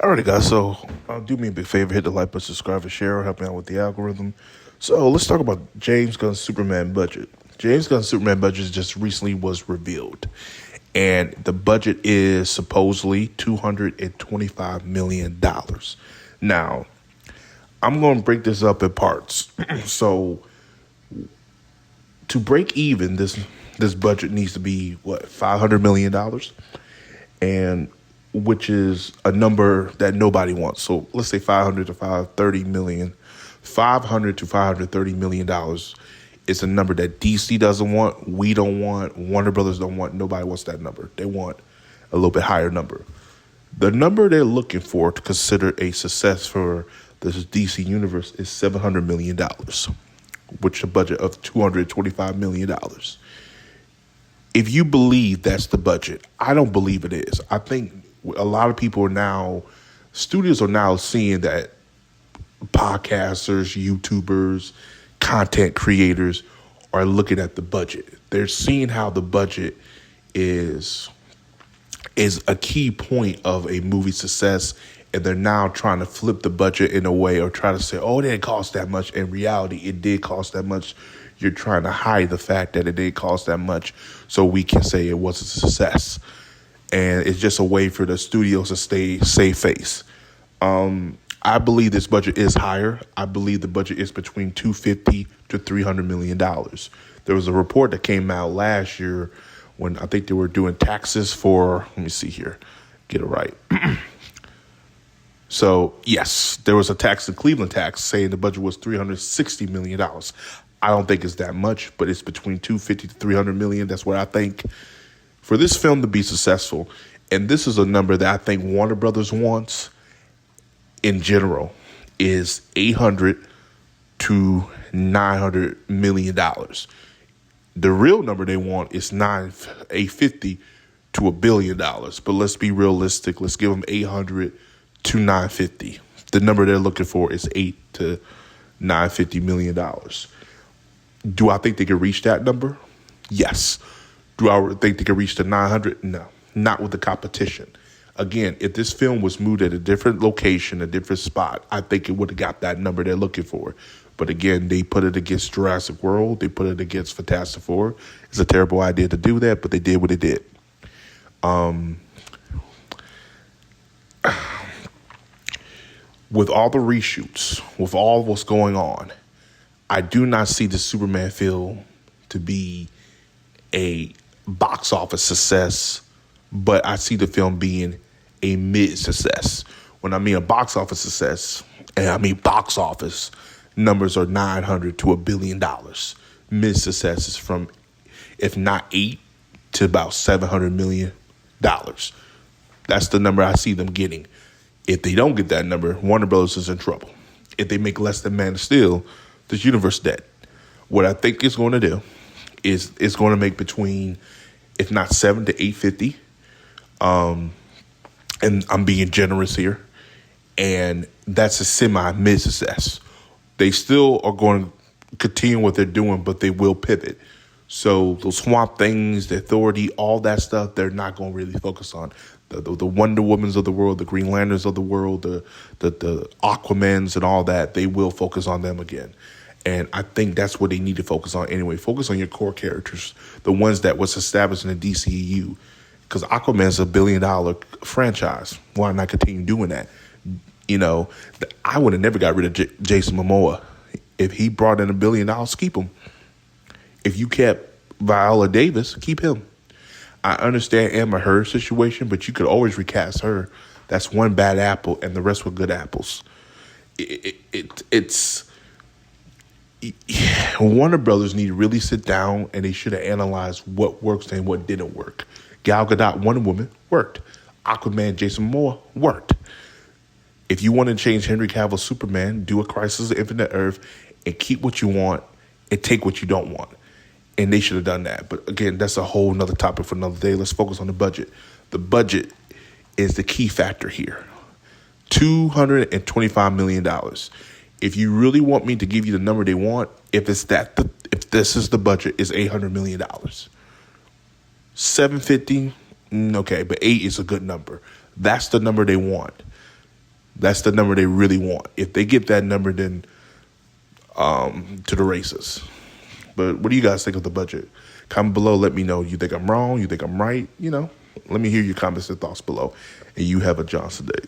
Alrighty, guys. So, do me a big favor: hit the like button, subscribe, and share. Help me out with the algorithm. So, let's talk about James Gunn's Superman budget. James Gunn's Superman budget just recently was revealed, and the budget is supposedly $225 million. Now, I'm going to break this up in parts. So, to break even, this budget needs to be $500 million, and which is a number that nobody wants. So let's say 500 to 530 million. 500 to 530 million dollars is a number that DC doesn't want, we don't want, Warner Brothers don't want. Nobody wants that number. They want a little bit higher number. The number they're looking for to consider a success for this DC universe is $700 million, which is a budget of $225 million. If you believe that's the budget, I don't believe it is. I think a lot of people studios are now seeing that podcasters, YouTubers, content creators are looking at the budget. They're seeing how the budget is a key point of a movie success, and they're now trying to flip the budget in a way or try to say, oh, it didn't cost that much. In reality, it did cost that much. You're trying to hide the fact that it didn't cost that much so we can say it was a success. And it's just a way for the studios to save face. I believe this budget is higher. I believe the budget is between $250 to $300 million. There was a report that came out last year when I think they were doing taxes for, let me see here, get it right. So, yes, there was a tax, the Cleveland tax, saying the budget was $360 million. I don't think it's that much, but it's between $250 to $300 million. That's what I think. For this film to be successful, and this is a number that I think Warner Brothers wants in general, is $800 to $900 million. The real number they want is $850 to $1 billion. But let's be realistic. Let's give them $800 to $950. The number they're looking for is $8 to $950 million. Do I think they can reach that number? Yes. Do I think they can reach the 900? No, not with the competition. Again, if this film was moved at a different location, a different spot, I think it would have got that number they're looking for. But again, they put it against Jurassic World. They put it against Fantastic Four. It's a terrible idea to do that, but they did what they did. With all the reshoots, with all what's going on, I do not see the Superman film to be a box office success, but I see the film being a mid-success. When I mean a box office success, and I mean box office, numbers are $900 to $1 billion. Mid-success is from, if not 8 to about $700 million. That's the number I see them getting. If they don't get that number, Warner Brothers is in trouble. If they make less than Man of Steel, this universe dead. What I think it's going to do is it's going to make between, if not 7 to 850. And I'm being generous here. And that's a semi-mid success. They still are going to continue what they're doing, but they will pivot. So those Swamp Things, the Authority, all that stuff, they're not going to really focus on. The Wonder Womans of the world, the Green Lanterns of the world, the Aquamans and all that, they will focus on them again. And I think that's what they need to focus on anyway. Focus on your core characters, the ones that was established in the DCEU. Because Aquaman's $1 billion franchise. Why not continue doing that? You know, I would have never got rid of Jason Momoa. If he brought in $1 billion, keep him. If you kept Viola Davis, keep him. I understand Amber Heard's situation, but you could always recast her. That's one bad apple, and the rest were good apples. Warner Brothers need to really sit down, and they should have analyzed what works and what didn't work. Gal Gadot, Wonder Woman, worked. Aquaman, Jason Momoa, worked. If you want to change Henry Cavill's Superman, do a Crisis of Infinite Earth and keep what you want and take what you don't want. And they should have done that. But again, that's a whole nother topic for another day. Let's focus on the budget. The budget is the key factor here. $225 million. If you really want me to give you the number they want, if this is the budget, is $800 million. 750, okay, but 8 is a good number. That's the number they want. That's the number they really want. If they get that number, then to the races. But what do you guys think of the budget? Comment below. Let me know. You think I'm wrong? You think I'm right? Let me hear your comments and thoughts below. And you have a Johnson day.